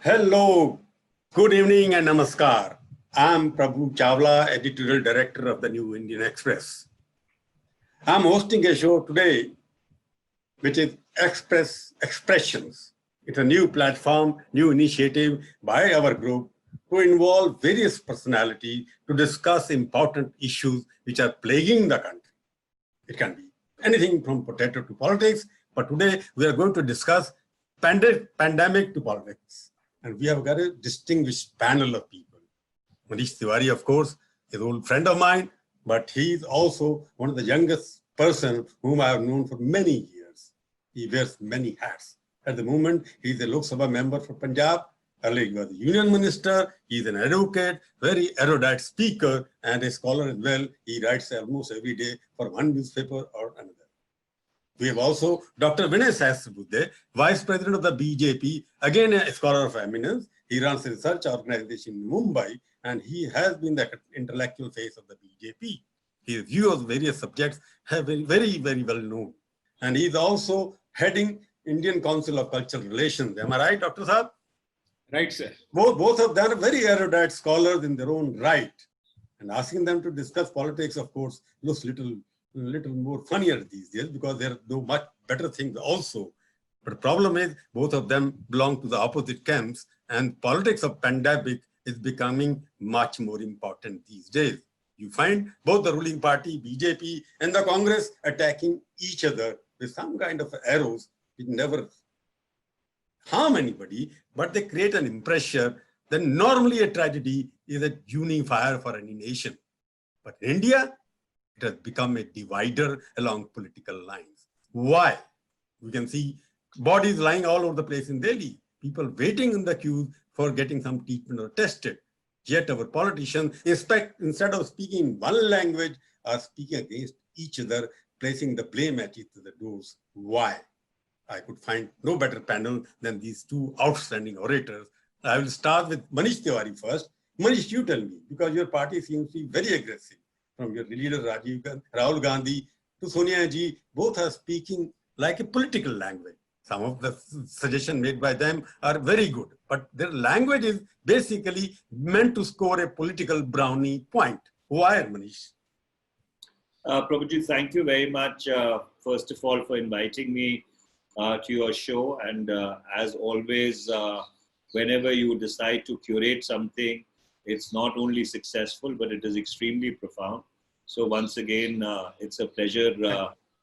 Hello, good evening and namaskar. I'm Prabhu Chawla, editorial director of the New Indian Express. I'm hosting a show today, which is Express Expressions. It's a new platform, new initiative by our group to involve various personalities to discuss important issues which are plaguing the country. It can be anything from potato to politics, but today we are going to discuss pandemic to politics. And we have got a distinguished panel of people. Manish Tiwari, of course, is an old friend of mine, but he's also one of the youngest person whom I have known for many years. He wears many hats. At the moment, he's a Lok Sabha member for Punjab. Earlier, he was a union minister. He's an advocate, very erudite speaker, and a scholar as well. He writes almost every day for one newspaper or another. We have also Dr. Vinay Sahasrabudhe, Vice President of the BJP, again a scholar of eminence. He runs a research organization in Mumbai, and he has been the intellectual face of the BJP. His views on various subjects have been very, very well known. And he's also heading Indian Council of Cultural Relations. Am I right, Dr. Saab? Right, sir. Both of them are very erudite scholars in their own right. And asking them to discuss politics, of course, looks little more funnier these days because there are no much better things also. But the problem is both of them belong to the opposite camps, and politics of pandemic is becoming much more important these days. You find both the ruling party, BJP, and the Congress attacking each other with some kind of arrows which never harm anybody, but they create an impression that normally a tragedy is a unifier for any nation. But in India, it has become a divider along political lines. Why? We can see bodies lying all over the place in Delhi, people waiting in the queues for getting some treatment or tested. Yet our politicians, instead of speaking one language, are speaking against each other, placing the blame at each other's doors. Why? I could find no better panel than these two outstanding orators. I will start with Manish Tiwari first. Manish, you tell me, because your party seems to be very aggressive. From your leader Rahul Gandhi to Sonia Ji, both are speaking like a political language. Some of the suggestions made by them are very good, but their language is basically meant to score a political brownie point. Why, Manish? Prabhuji, thank you very much, first of all, for inviting me to your show. And as always, whenever you decide to curate something, it's not only successful, but it is extremely profound. So once again, it's a pleasure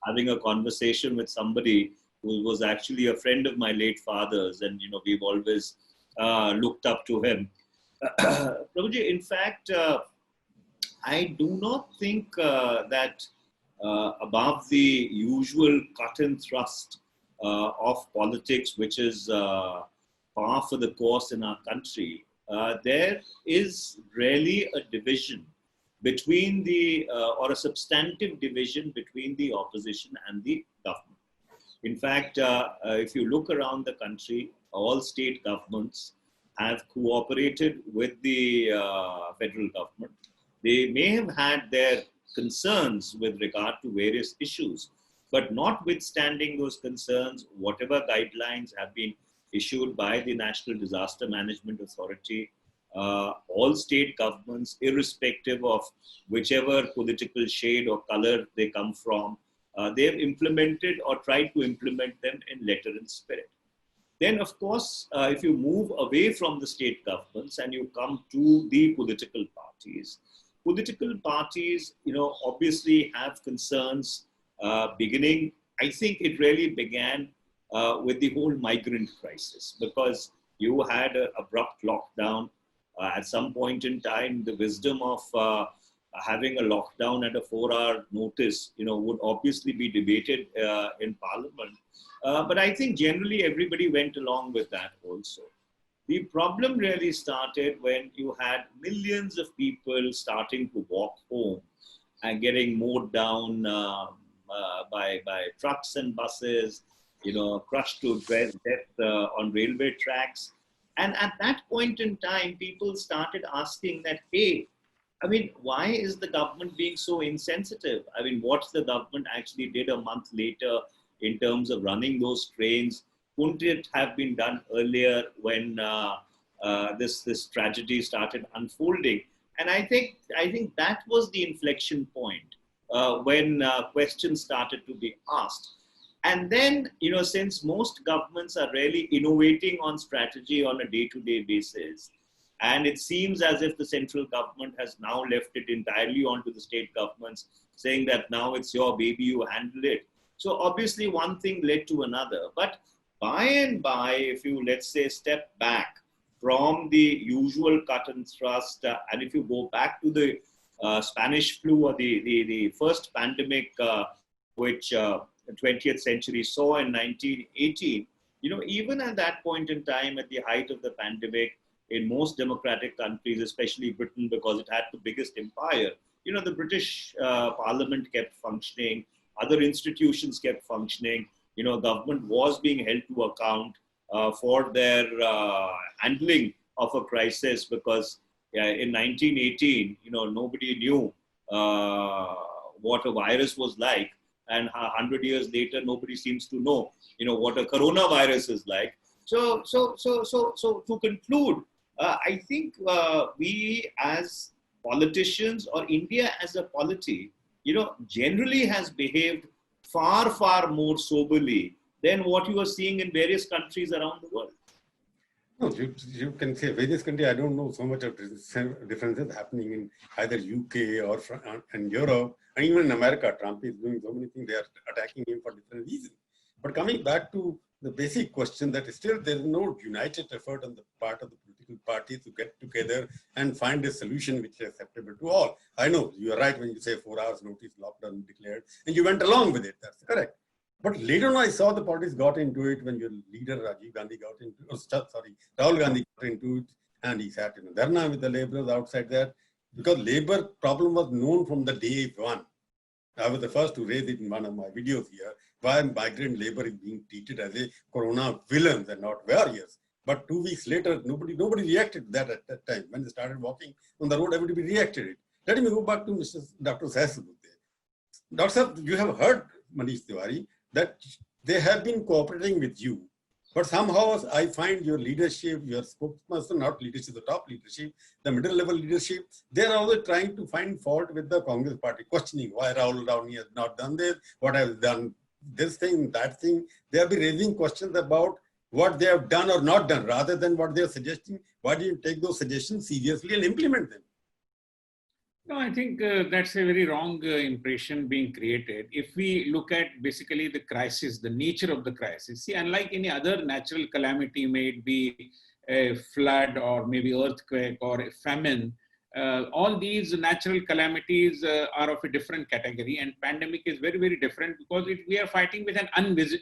having a conversation with somebody who was actually a friend of my late father's, and we've always looked up to him. Prabhuji, in fact, I do not think that above the usual cut and thrust of politics, which is par for the course in our country, there is really a division between or a substantive division between the opposition and the government. In fact, if you look around the country, all state governments have cooperated with the federal government. They may have had their concerns with regard to various issues, but notwithstanding those concerns, whatever guidelines have been issued by the National Disaster Management Authority, all state governments, irrespective of whichever political shade or color they come from, they've implemented or tried to implement them in letter and spirit. Then, of course, if you move away from the state governments and you come to the political parties, obviously have concerns beginning. I think it really began with the whole migrant crisis, because you had an abrupt lockdown. At some point in time, the wisdom of having a lockdown at a 4-hour notice, would obviously be debated in Parliament. But I think generally everybody went along with that also. The problem really started when you had millions of people starting to walk home and getting mowed down by trucks and buses, crushed to death on railway tracks. And at that point in time, people started asking that, hey, why is the government being so insensitive? What the government actually did a month later in terms of running those trains, couldn't it have been done earlier when this tragedy started unfolding. And I think that was the inflection point when questions started to be asked. And then, since most governments are really innovating on strategy on a day-to-day basis, and it seems as if the central government has now left it entirely onto the state governments, saying that now it's your baby, you handle it. So obviously one thing led to another. But by and by, if you, let's say, step back from the usual cut and thrust, and if you go back to the Spanish flu or the first pandemic, which the 20th century saw in 1918, even at that point in time, at the height of the pandemic, in most democratic countries, especially Britain, because it had the biggest empire, the British Parliament kept functioning, other institutions kept functioning, government was being held to account for their handling of a crisis, because in 1918, nobody knew what a virus was like. And 100 years later, nobody seems to know, what a coronavirus is like. So to conclude, I think we as politicians, or India as a polity, generally has behaved far, far more soberly than what you are seeing in various countries around the world. No, you can say various countries. I don't know so much of differences happening in either UK or in Europe, and even in America. Trump is doing so many things. They are attacking him for different reasons. But coming back to the basic question, that still there is no united effort on the part of the political parties to get together and find a solution which is acceptable to all. I know you are right when you say 4 hours notice lockdown declared, and you went along with it. That's correct. But later on, I saw the politics got into it when your leader Rajiv Gandhi got into, Rahul Gandhi got into it, and he sat in a dharna with the laborers outside there, because labor problem was known from the day one. I was the first to raise it in one of my videos here, why migrant labor is being treated as a corona villains and not warriors. But 2 weeks later, nobody reacted to that at that time. When they started walking on the road, everybody reacted it. Let me go back to Dr. Sahasrabudhe. Doctor, you have heard Manish Tiwari that they have been cooperating with you. But somehow I find your leadership, your spokesperson, not leadership, the top leadership, the middle level leadership, they're always trying to find fault with the Congress party, questioning why Rahul Gandhi has not done this, what has done this thing, that thing. They have been raising questions about what they have done or not done, rather than what they're suggesting. Why do you take those suggestions seriously and implement them? No, I think that's a very wrong impression being created. If we look at basically the crisis, the nature of the crisis, see, unlike any other natural calamity, may it be a flood or maybe earthquake or a famine, all these natural calamities are of a different category, and pandemic is very, very different because we are fighting with an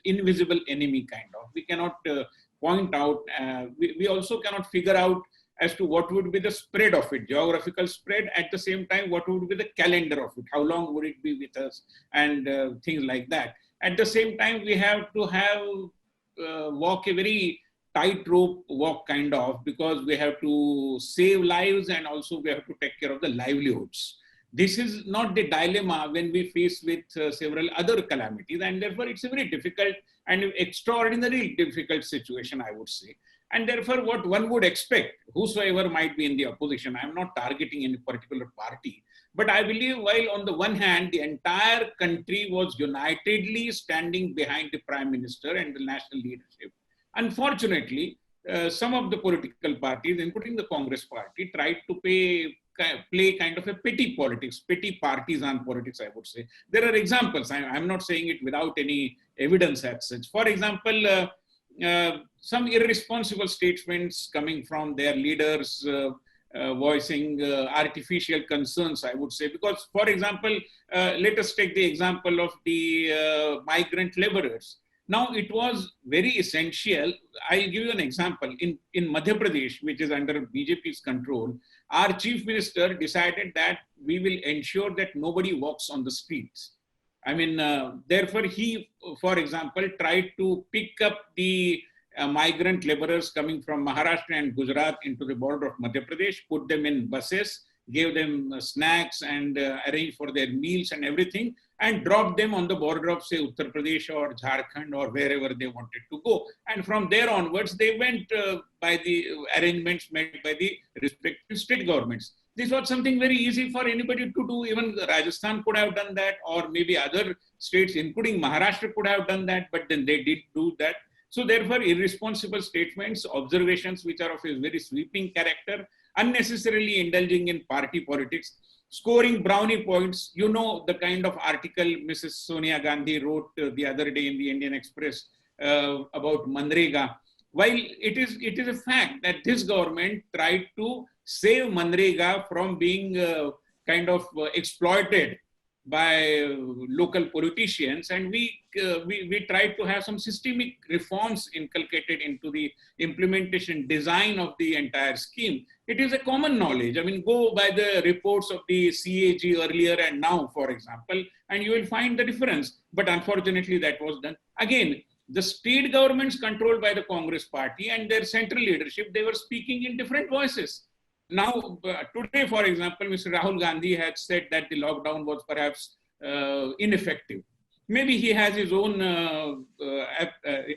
invisible enemy kind of. We cannot point out, we also cannot figure out as to what would be the spread of it, geographical spread, at the same time, what would be the calendar of it, how long would it be with us, and things like that. At the same time, we have to walk a very tightrope walk kind of, because we have to save lives and also we have to take care of the livelihoods. This is not the dilemma when we face with several other calamities, and therefore it's a very difficult and extraordinarily difficult situation, I would say. And therefore, what one would expect, whosoever might be in the opposition, I'm not targeting any particular party, but I believe while on the one hand, the entire country was unitedly standing behind the Prime Minister and the national leadership, unfortunately, some of the political parties, including the Congress party, tried to play kind of a petty politics, petty partisan politics, I would say. There are examples. I'm not saying it without any evidence as such. For example, some irresponsible statements coming from their leaders voicing artificial concerns, I would say. Because, for example, let us take the example of the migrant laborers. Now, it was very essential. I'll give you an example. In Madhya Pradesh, which is under BJP's control, our chief minister decided that we will ensure that nobody walks on the streets. I mean, therefore, he, for example, tried to pick up the migrant laborers coming from Maharashtra and Gujarat into the border of Madhya Pradesh, put them in buses, gave them snacks and arranged for their meals and everything, and dropped them on the border of, say, Uttar Pradesh or Jharkhand or wherever they wanted to go. And from there onwards, they went by the arrangements made by the respective state governments. This was something very easy for anybody to do. Even Rajasthan could have done that, or maybe other states, including Maharashtra, could have done that, but then they did do that. So therefore, irresponsible statements, observations which are of a very sweeping character, unnecessarily indulging in party politics, scoring brownie points. You know the kind of article Mrs. Sonia Gandhi wrote the other day in the Indian Express about Manrega. While it is a fact that this government tried to save Manrega from being kind of exploited by local politicians, and we tried to have some systemic reforms inculcated into the implementation design of the entire scheme. It is a common knowledge. I mean, go by the reports of the CAG earlier and now, for example, and you will find the difference. But unfortunately, that was done. Again, the state governments controlled by the Congress party and their central leadership, they were speaking in different voices. Now, today, for example, Mr. Rahul Gandhi had said that the lockdown was perhaps ineffective. Maybe he has his own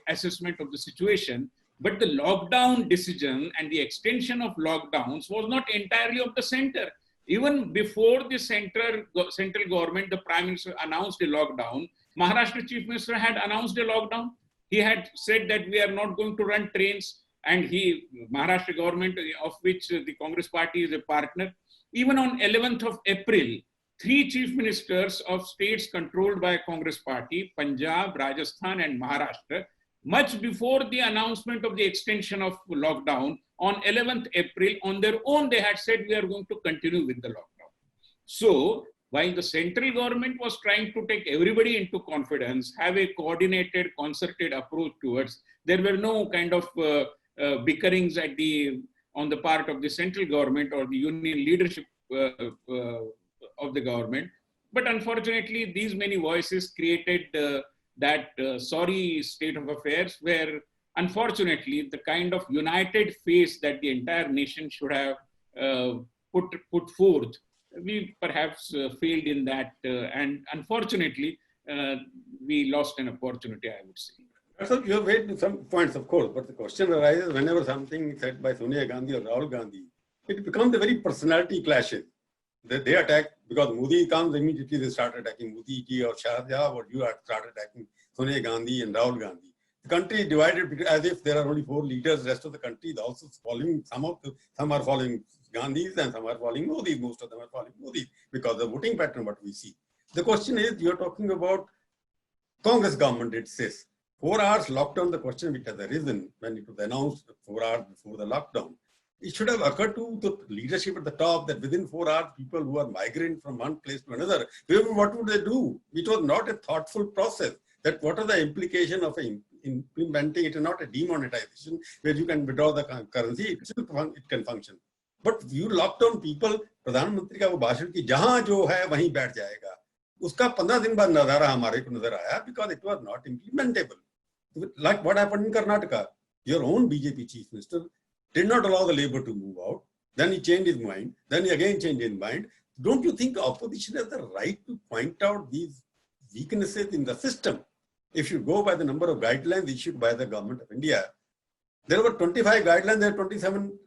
assessment of the situation, but the lockdown decision and the extension of lockdowns was not entirely of the center. Even before the central government, the Prime Minister announced a lockdown, Maharashtra Chief Minister had announced a lockdown. He had said that we are not going to run trains. And Maharashtra government, of which the Congress party is a partner, even on 11th of April, 3 chief ministers of states controlled by Congress party, Punjab, Rajasthan, and Maharashtra, much before the announcement of the extension of lockdown, on 11th April, on their own, they had said we are going to continue with the lockdown. So, while the central government was trying to take everybody into confidence, have a coordinated, concerted approach towards, there were no kind of bickerings on the part of the central government or the union leadership of the government. But unfortunately, these many voices created that sorry state of affairs where, unfortunately, the kind of united face that the entire nation should have put forth, we perhaps failed in that. And unfortunately, we lost an opportunity, I would say. So you have made some points, of course, but the question arises whenever something said by Sonia Gandhi or Rahul Gandhi, it becomes a very personality clashes. They attack, because Modi comes, immediately they start attacking Modi ji or Shah, or you start attacking Sonia Gandhi and Rahul Gandhi. The country is divided as if there are only 4 leaders, the rest of the country is also following, some are following Gandhis and some are following Modi, most of them are following Modi because the voting pattern what we see. The question is, you are talking about Congress government, it says. 4 hours lockdown, the question which has arisen when it was announced 4 hours before the lockdown, it should have occurred to the leadership at the top that within 4 hours, people who are migrating from one place to another, what would they do? It was not a thoughtful process. That what are the implication of implementing it, not a demonetization where you can withdraw the currency, it can function. But you lock down people, प्रधानमंत्री का वो भाषण की जहां जो है वहीं बैठ जाएगा. उसका 15 दिन बाद नजारा हमारे को नजर आया because it was not implementable. Like what happened in Karnataka, your own BJP chief minister did not allow the labor to move out. Then he changed his mind. Then he again changed his mind. Don't you think opposition has the right to point out these weaknesses in the system? If you go by the number of guidelines issued by the government of India, there were 25 guidelines, there were 27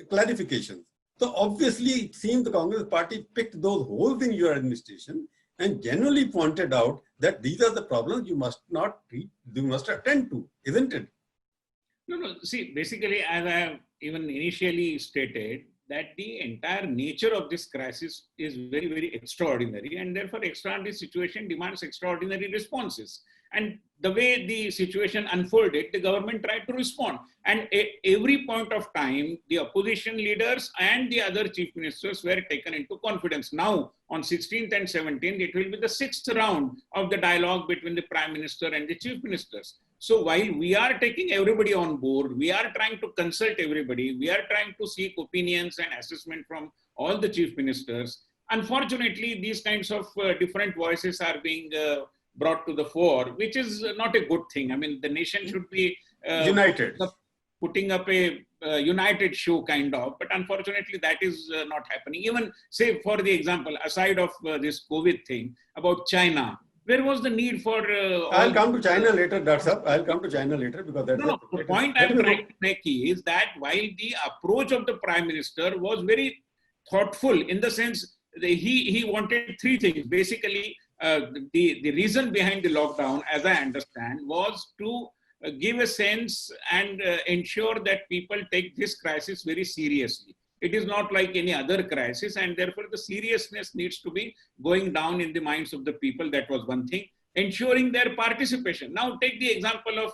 clarifications. So obviously, it seems the Congress party picked those holes in your administration and genuinely pointed out that these are the problems you must not treat, you must attend to, isn't it? No. See, basically, as I have even initially stated, that the entire nature of this crisis is very, very extraordinary, and therefore extraordinary situation demands extraordinary responses. And the way the situation unfolded, the government tried to respond. And at every point of time, the opposition leaders and the other chief ministers were taken into confidence. Now, on 16th and 17th, it will be the 6th round of the dialogue between the prime minister and the chief ministers. So while we are taking everybody on board, we are trying to consult everybody, we are trying to seek opinions and assessment from all the chief ministers. Unfortunately, these kinds of different voices are being brought to the fore, which is not a good thing. I mean, the nation should be united. putting up a united show kind of, but unfortunately that is not happening. Even say for the example, aside of this COVID thing about China, where was the need for I'll come to China later, Dr. Saab. I'll come to China later because that's no, the point I'm trying to make is that while the approach of the Prime Minister was very thoughtful in the sense that he wanted three things. Basically, the reason behind the lockdown, as I understand, was to give a sense and ensure that people take this crisis very seriously. It is not like any other crisis, and therefore the seriousness needs to be going down in the minds of the people. That was one thing. Ensuring their participation. Now take the example of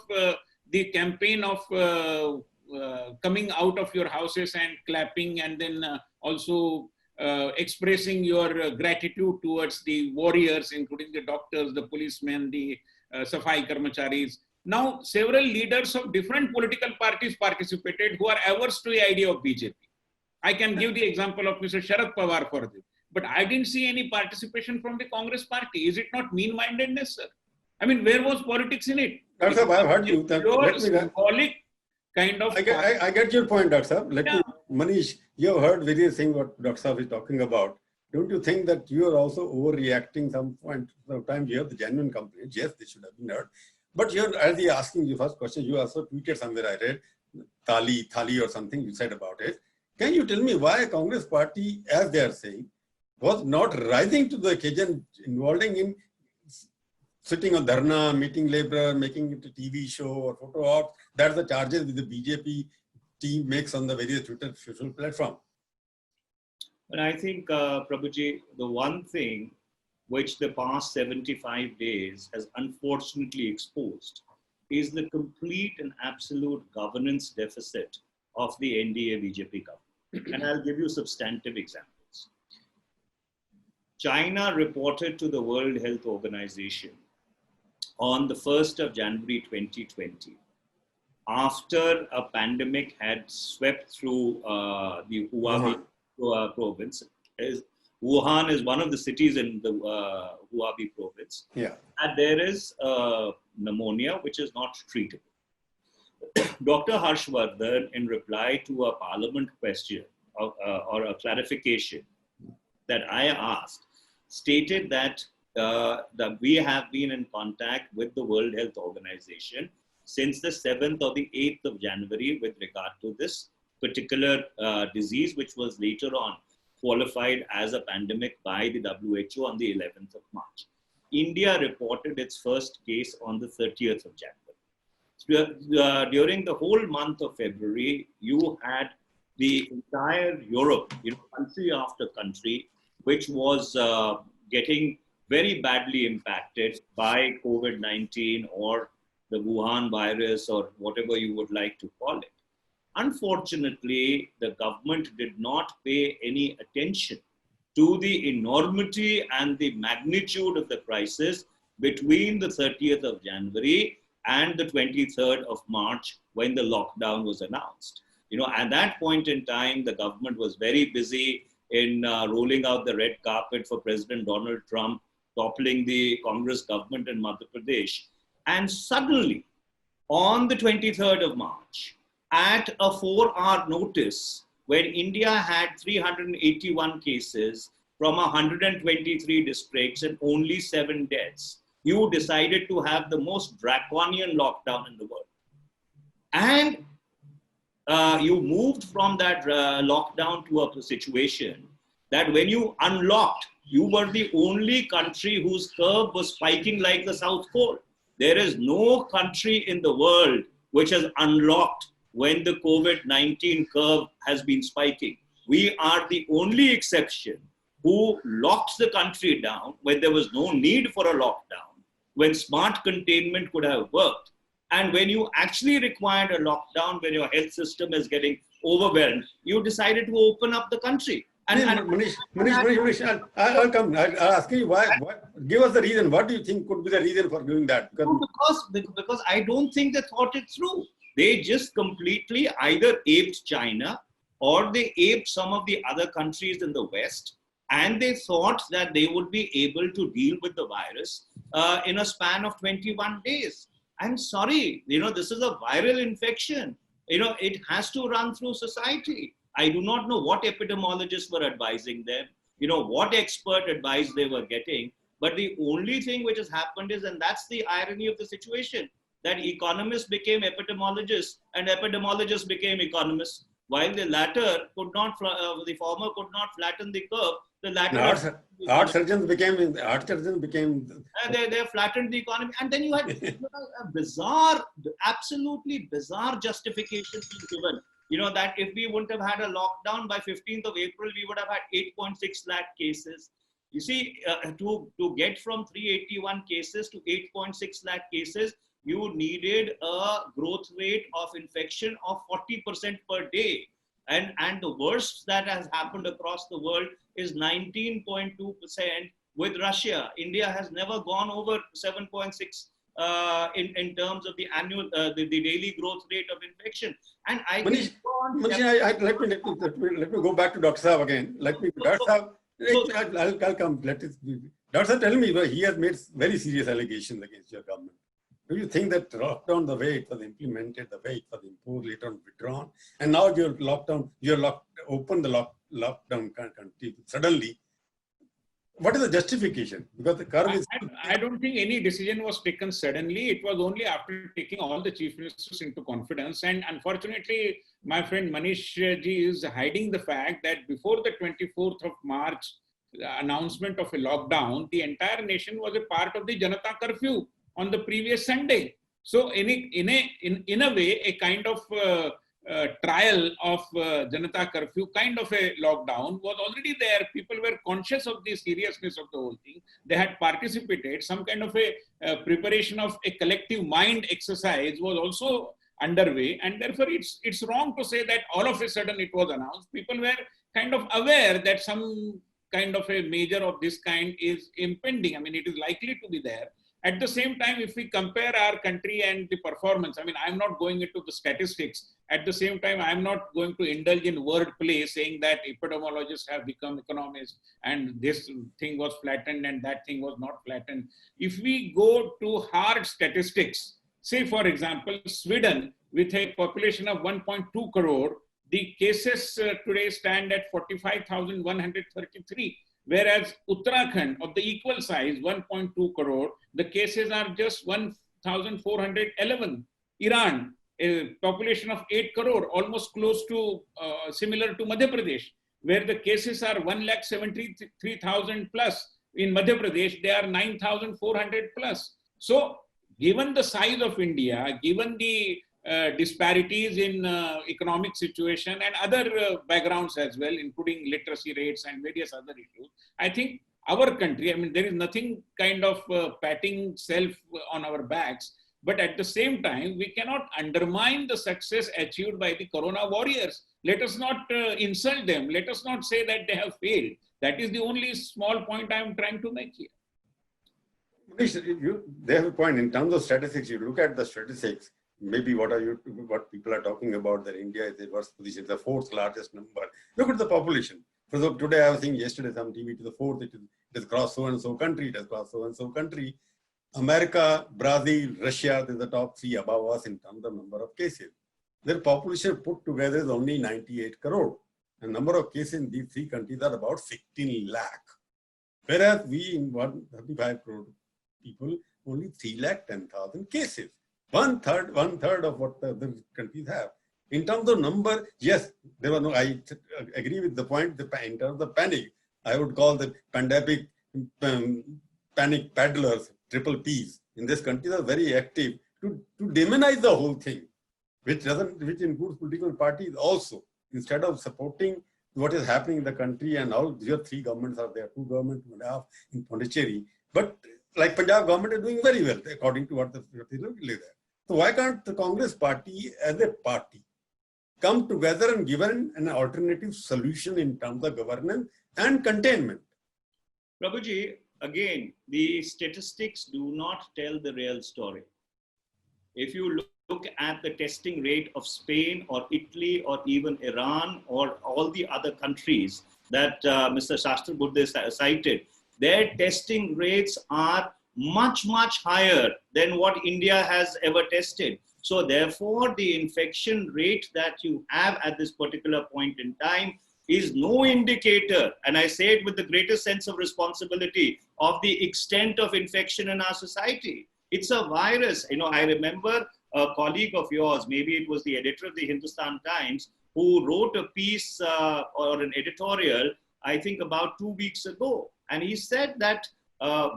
the campaign of coming out of your houses and clapping, and then also expressing your gratitude towards the warriors, including the doctors, the policemen, the Safai Karmacharis. Now, several leaders of different political parties participated who are averse to the idea of BJP. I can give the example of Mr. Sharad Pawar for this. But I didn't see any participation from the Congress party. Is it not mean-mindedness, sir? I mean, where was politics in it? Dr. Saab, I've heard you. Pure symbolic kind of... I get your point, Dr. Saab. Let me, Manish, you have heard various things what Dr. Saab is talking about. Don't you think that you are also overreacting some point? Sometimes you have the genuine complaints. Yes, they should have been heard. But you're, as he asking you first question, you also tweeted somewhere I read, Thali or something you said about it. Can you tell me why Congress party, as they are saying, was not rising to the occasion, involving in sitting on dharna, meeting labor, making it a TV show or photo op? That's the charges that the BJP team makes on the various Twitter social platform. And I think, Prabhuji, the one thing which the past 75 days has unfortunately exposed is the complete and absolute governance deficit of the NDA-BJP government. And I'll give you substantive examples. China reported to the World Health Organization on the 1st of January 2020, after a pandemic had swept through the Hubei province. Wuhan is one of the cities in the Hubei province. Yeah. And there is pneumonia which is not treatable. Dr. Harshvardhan, in reply to a parliament question or a clarification that I asked, stated that we have been in contact with the World Health Organization since the 7th or the 8th of January with regard to this particular disease, which was later on qualified as a pandemic by the WHO on the 11th of March. India reported its first case on the 30th of January. During the whole month of February, you had the entire Europe, country after country, which was getting very badly impacted by COVID-19 or the Wuhan virus or whatever you would like to call it. Unfortunately, the government did not pay any attention to the enormity and the magnitude of the crisis between the 30th of January and the 23rd of March when the lockdown was announced. At that point in time, the government was very busy in rolling out the red carpet for President Donald Trump, toppling the Congress government in Madhya Pradesh. And suddenly, on the 23rd of March, at a 4-hour notice, when India had 381 cases from 123 districts and only 7 deaths, you decided to have the most draconian lockdown in the world. And you moved from that lockdown to a situation that when you unlocked, you were the only country whose curve was spiking like the South Pole. There is no country in the world which has unlocked when the COVID-19 curve has been spiking. We are the only exception who locked the country down when there was no need for a lockdown, when smart containment could have worked. And when you actually required a lockdown, when your health system is getting overwhelmed, you decided to open up the country. Manish, I'll come. I'll ask you why. Give us the reason. What do you think could be the reason for doing that? Because I don't think they thought it through. They just completely either aped China or they aped some of the other countries in the West, and they thought that they would be able to deal with the virus in a span of 21 days. I'm sorry, this is a viral infection. It has to run through society. I do not know what epidemiologists were advising them, what expert advice they were getting. But the only thing which has happened is, and that's the irony of the situation, that economists became epidemiologists and epidemiologists became economists. While the latter could not, the former could not flatten the curve, the latter. Art surgeons became. They flattened the economy, and then you had a bizarre, absolutely bizarre justification given. That if we wouldn't have had a lockdown by 15th of April, we would have had 8.6 lakh cases. You see, to get from 381 cases to 8.6 lakh cases, you needed a growth rate of infection of 40% per day. And the worst that has happened across the world is 19.2% with Russia. India has never gone over 7.6 in terms of the annual, the daily growth rate of infection. And I Manish, let me go back to Dr. Saab again. Dr. Saab, I'll come. Dr. Saab, tell me, he has made very serious allegations against your government. Do you think that lockdown, the way it was implemented, the way it was imposed, later on withdrawn, and now open the lockdown country suddenly? What is the justification? Because the curve is. I don't think any decision was taken suddenly. It was only after taking all the chief ministers into confidence. And unfortunately, my friend Manish ji is hiding the fact that before the 24th of March announcement of a lockdown, the entire nation was a part of the Janata curfew on the previous Sunday. So in a way, a kind of trial of Janata curfew, kind of a lockdown was already there. People were conscious of the seriousness of the whole thing. They had participated. Some kind of a preparation of a collective mind exercise was also underway. And therefore, it's wrong to say that all of a sudden it was announced. People were kind of aware that some kind of a measure of this kind is impending. I mean, it is likely to be there. At the same time, if we compare our country and the performance, I mean, I'm not going into the statistics. At the same time, I'm not going to indulge in wordplay saying that epidemiologists have become economists and this thing was flattened and that thing was not flattened. If we go to hard statistics, say, for example, Sweden, with a population of 1.2 crore, the cases today stand at 45,133. Whereas Uttarakhand, of the equal size, 1.2 crore, the cases are just 1,411. Iran, a population of 8 crore, almost close to, similar to Madhya Pradesh, where the cases are 1,73,000 plus. In Madhya Pradesh, they are 9,400 plus. So, given the size of India, given the disparities in economic situation and other backgrounds as well, including literacy rates and various other issues, I think our country, I mean, there is nothing kind of patting self on our backs, but at the same time, we cannot undermine the success achieved by the Corona warriors. Let us not insult them. Let us not say that they have failed. That is the only small point I am trying to make here. Manish, they have a point in terms of statistics. You look at the statistics. Maybe what people are talking about, that India is the worst position, the fourth largest number. Look at the population. For example, today I was seeing yesterday some TV to the fourth, it has crossed so and so country, it has crossed so and so country. America, Brazil, Russia, they're the top three above us in terms of number of cases. Their population put together is only 98 crore. The number of cases in these three countries are about 16 lakh. Whereas we in 135 crore people, only 3,10,000 cases. One third of what the other countries have. In terms of number, yes, there was no, I agree with the point, in terms of panic, I would call the pandemic panic paddlers, triple Ps, in this country are very active to demonize the whole thing, which includes political parties also. Instead of supporting what is happening in the country, and all your three governments are there, two governments, 2.5 in Pondicherry, but like Punjab government is doing very well according to what the live there. So why can't the Congress party as a party come together and give an alternative solution in terms of governance and containment? Prabhuji, again, the statistics do not tell the real story. If you look at the testing rate of Spain or Italy or even Iran or all the other countries that Mr. Shastrabuddhe cited, their testing rates are much, much higher than what India has ever tested. So therefore, the infection rate that you have at this particular point in time is no indicator, and I say it with the greatest sense of responsibility, of the extent of infection in our society. It's a virus. I remember a colleague of yours, maybe it was the editor of the Hindustan Times, who wrote a piece or an editorial, I think about 2 weeks ago. And he said that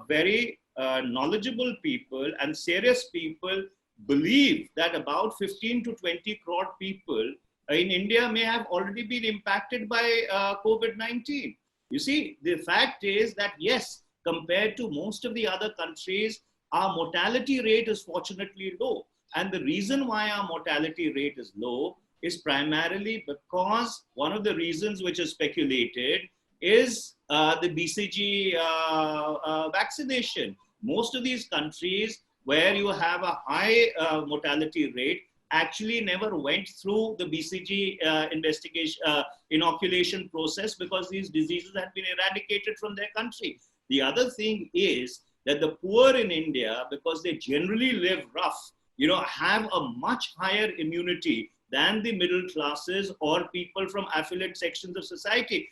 very knowledgeable people and serious people believe that about 15 to 20 crore people in India may have already been impacted by COVID-19. You see, the fact is that yes, compared to most of the other countries, our mortality rate is fortunately low. And the reason why our mortality rate is low is primarily because one of the reasons which is speculated is the BCG vaccination. Most of these countries where you have a high mortality rate actually never went through the BCG inoculation process because these diseases had been eradicated from their country. The other thing is that the poor in India, because they generally live rough, have a much higher immunity than the middle classes or people from affluent sections of society.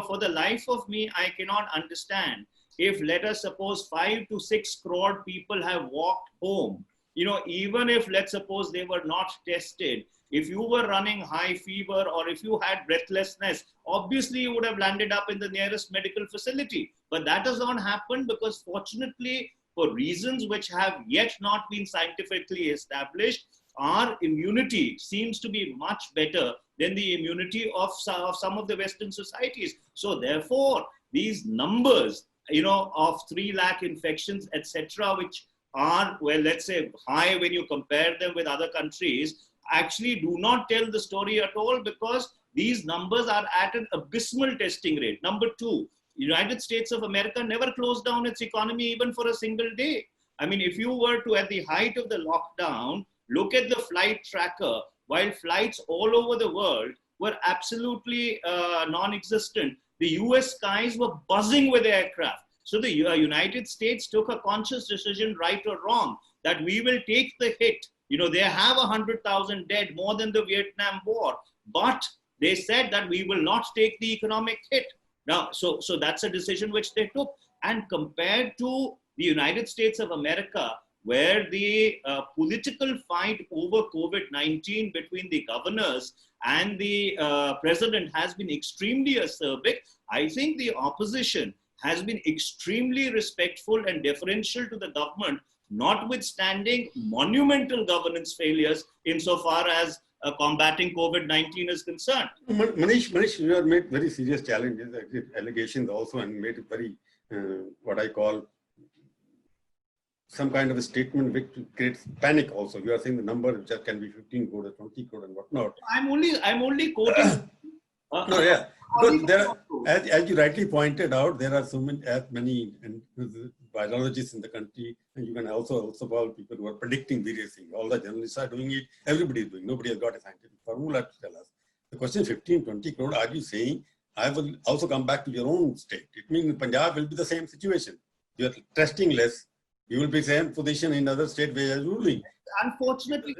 For the life of me, I cannot understand if, let us suppose, 5 to 6 crore people have walked home, even if, let's suppose, they were not tested, if you were running high fever or if you had breathlessness, obviously you would have landed up in the nearest medical facility. But that does not happen because, fortunately, for reasons which have yet not been scientifically established, our immunity seems to be much better than the immunity of some of the Western societies. So therefore, these numbers, of 3 lakh infections, etc., which are, well, let's say high when you compare them with other countries, actually do not tell the story at all, because these numbers are at an abysmal testing rate. Number 2, United States of America never closed down its economy even for a single day. I mean, if you were to, at the height of the lockdown, look at the flight tracker, while flights all over the world were absolutely non-existent, the US skies were buzzing with aircraft. So the United States took a conscious decision, right or wrong, that we will take the hit. They have 100,000 dead, more than the Vietnam War, but they said that we will not take the economic hit. Now, so that's a decision which they took. And compared to the United States of America, where the political fight over COVID-19 between the governors and the president has been extremely acerbic, I think the opposition has been extremely respectful and deferential to the government, notwithstanding monumental governance failures insofar as combating COVID-19 is concerned. Manish, you have made very serious challenges, allegations also, and made it very, what I call, some kind of a statement which creates panic also. You are saying the number which can be 15 crore, 20 crore and whatnot. I'm only quoting. No, yeah. Because there are, as you rightly pointed out, there are so many virologists in the country, and you can also people who are predicting various things. All the journalists are doing it, everybody is doing. Nobody has got a scientific formula to tell us. The question 15, 20 crore, are you saying, I will also come back to your own state? It means Punjab will be the same situation. You are testing less, you will be same position in other states where you are ruling. It's unfortunately,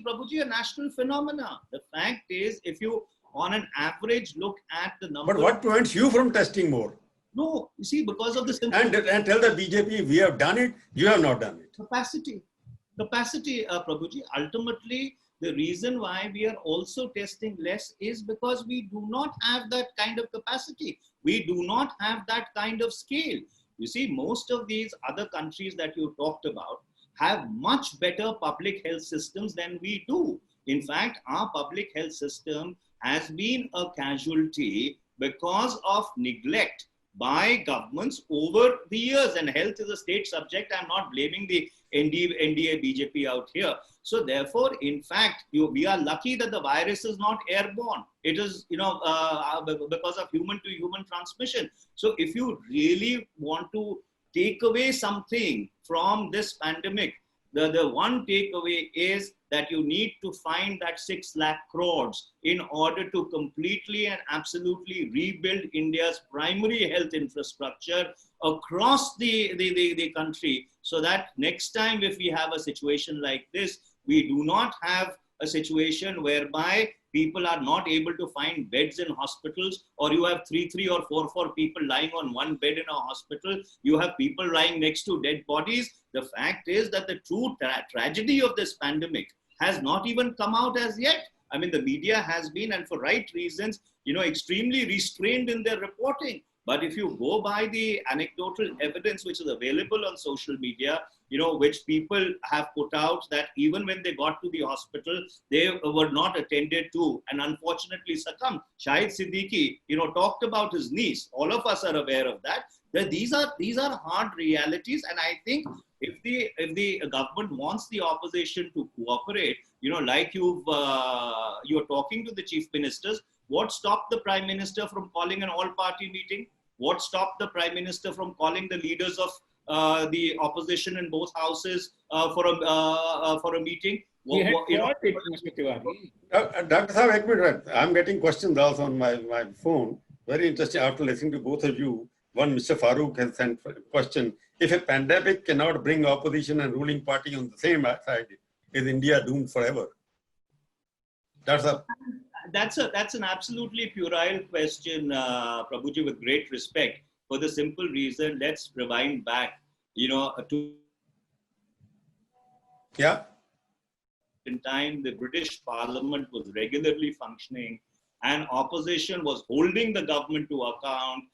Prabhuji, a national phenomena. The fact is, if you on an average look at the number. But what prevents you from testing more? No, you see, because of the and tell the BJP, we have done it, you have not done it. Capacity, Prabhuji. Ultimately, the reason why we are also testing less is because we do not have that kind of capacity. We do not have that kind of scale. You see, most of these other countries that you talked about have much better public health systems than we do. In fact, our public health system has been a casualty because of neglect by governments over the years. And health is a state subject. I'm not blaming the NDA BJP out here. So therefore, in fact, we are lucky that the virus is not airborne. It is, because of human to human transmission. So if you really want to take away something from this pandemic, the one takeaway is that you need to find that 6 lakh crores in order to completely and absolutely rebuild India's primary health infrastructure across the country, so that next time if we have a situation like this, we do not have a situation whereby people are not able to find beds in hospitals, or you have 3 or 4 people lying on one bed in a hospital. You have people lying next to dead bodies. The fact is that the true tragedy of this pandemic has not even come out as yet. I mean, the media has been, and for right reasons, extremely restrained in their reporting. But if you go by the anecdotal evidence which is available on social media, which people have put out, that even when they got to the hospital, they were not attended to and unfortunately succumbed. Shahid Siddiqui, talked about his niece. All of us are aware of that. That these are hard realities, and I think if the government wants the opposition to cooperate, like you're talking to the chief ministers, what stopped the Prime Minister from calling an all-party meeting? What stopped the Prime Minister from calling the leaders of the opposition in both houses for a meeting? He had called it, Mr. Tiwari. Dr. Saab, I'm getting questions also on my phone. Very interesting. After listening to both of you, one Mr. Farooq has sent a question. If a pandemic cannot bring opposition and ruling party on the same side, is India doomed forever? That's an absolutely puerile question, Prabhuji, with great respect, for the simple reason, let's rewind back, to in time, the British Parliament was regularly functioning and opposition was holding the government to account,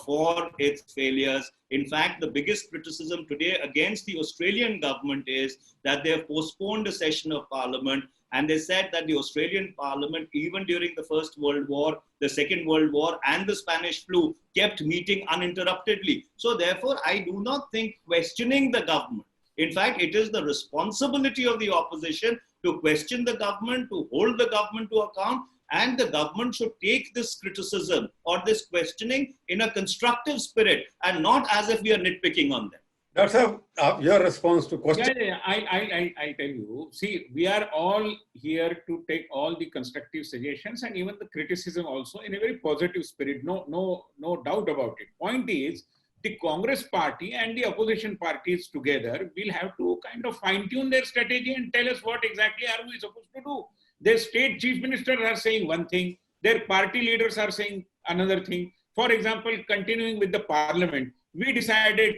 for its failures. In fact, the biggest criticism today against the Australian government is that they have postponed a session of Parliament. And they said that the Australian Parliament, even during the First World War, the Second World War, and the Spanish flu, kept meeting uninterruptedly. So therefore, I do not think questioning the government. In fact, it is the responsibility of the opposition to question the government, to hold the government to account, and the government should take this criticism or this questioning in a constructive spirit and not as if we are nitpicking on them. Dr. Saab, your response to question. I tell you, see, we are all here to take all the constructive suggestions and even the criticism also in a very positive spirit. No doubt about it. Point is, the Congress party and the opposition parties together will have to kind of fine-tune their strategy and tell us what exactly are we supposed to do. Their state chief ministers are saying one thing, their party leaders are saying another thing. For example, continuing with the parliament, we decided,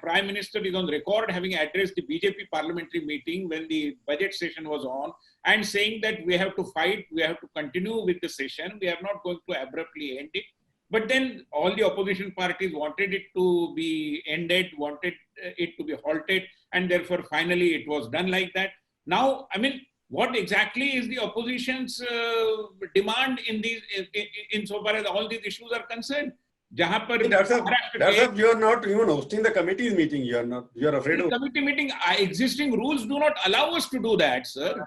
Prime Minister is on record having addressed the BJP parliamentary meeting when the budget session was on and saying that we have to fight, we have to continue with the session, we are not going to abruptly end it. But then all the opposition parties wanted it to be ended, wanted it to be halted, and therefore finally it was done like that. Now, what exactly is the opposition's demand in so far as all these issues are concerned? You are not even hosting the committee's meeting. You are afraid of committee meeting. Existing rules do not allow us to do that, sir.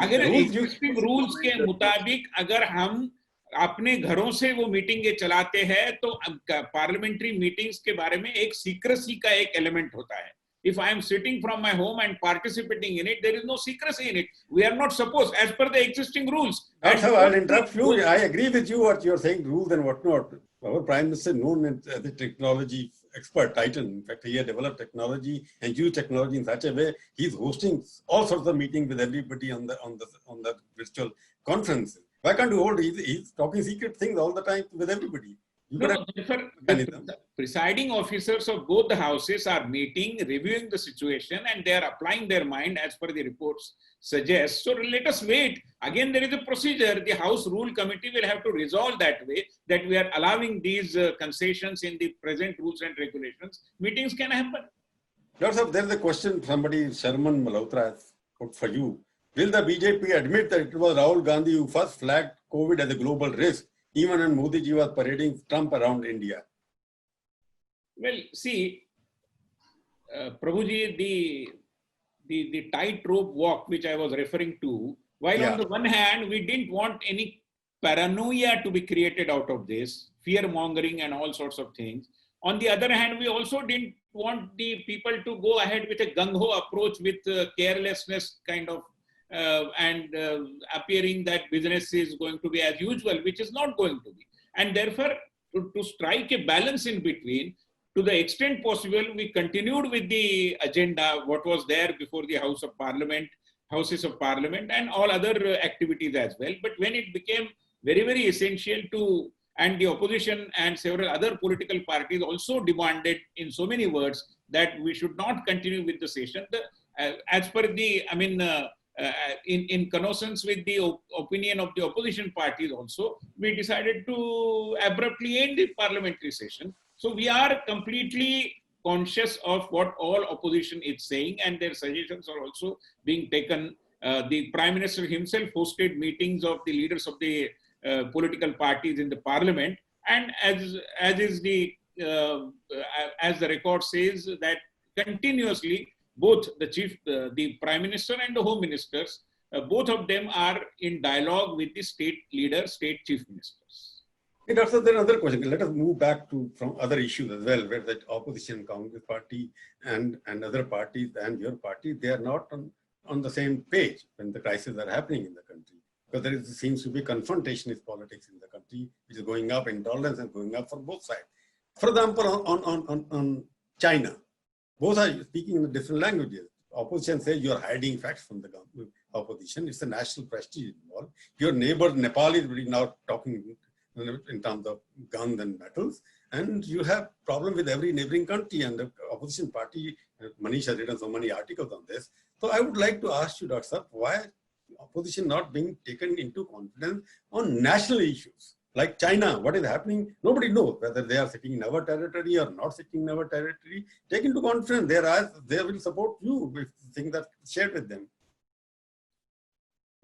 अगर existing rules के मुताबिक अगर हम अपने घरों से वो मीटिंगें चलाते हैं तो पार्लियामेंट्री मीटिंग्स के बारे में एक सीक्रेसी का एक एलिमेंट होता है. If I am sitting from my home and participating in it, there is no secrecy in it. We are not supposed, as per the existing rules. I'll interrupt you. I agree with you what you're saying, rules and whatnot. Our Prime Minister, known as the technology expert, titan. In fact, he had developed technology and used technology in such a way. He's hosting all sorts of meetings with everybody on the virtual conference. Why can't you hold? He's talking secret things all the time with everybody. The presiding officers of both the houses are meeting, reviewing the situation, and they are applying their mind as per the reports suggest. So let us wait. Again, there is a procedure. The House Rule Committee will have to resolve that way, that we are allowing these concessions in the present rules and regulations. Meetings can happen. Doctor, there is a question somebody, Sharman Malhotra, has put for you. Will the BJP admit that it was Rahul Gandhi who first flagged COVID as a global risk, even when Modi ji was parading Trump around India? Well, see, Prabhuji, the tightrope walk which I was referring to, while on the one hand, we didn't want any paranoia to be created out of this, fear mongering and all sorts of things. On the other hand, we also didn't want the people to go ahead with a gung-ho approach with carelessness kind of and appearing that business is going to be as usual, which is not going to be. And therefore, to strike a balance in between, to the extent possible, we continued with the agenda, what was there before the Houses of Parliament and all other activities as well. But when it became very, very essential to, and the opposition and several other political parties also demanded in so many words that we should not continue with the session. As per the, in connoissance with the opinion of the opposition parties also, we decided to abruptly end the parliamentary session. So we are completely conscious of what all opposition is saying, and their suggestions are also being taken. The Prime Minister himself hosted meetings of the leaders of the political parties in the parliament, and as the record says, that continuously both the Prime Minister and the Home Ministers, both of them are in dialogue with the state leaders, state chief ministers. Hey, Doctor, there are other questions. Let us move back to from other issues as well, where the opposition, Congress party and other parties and your party, they are not on the same page when the crises are happening in the country. Because there seems to be confrontationist politics in the country, which is going up, intolerance is going up for both sides. For example, on China, both are speaking in different languages. Opposition says you are hiding facts from the opposition. It's a national prestige involved. Your neighbor Nepal is really now talking in terms of guns and battles, and you have problem with every neighboring country, and the opposition party, Manish has written so many articles on this. So I would like to ask you, Dr. Sir, why opposition not being taken into confidence on national issues? Like China, what is happening? Nobody knows whether they are sitting in our territory or not sitting in our territory. Take into confidence, they will support you with things that shared with them.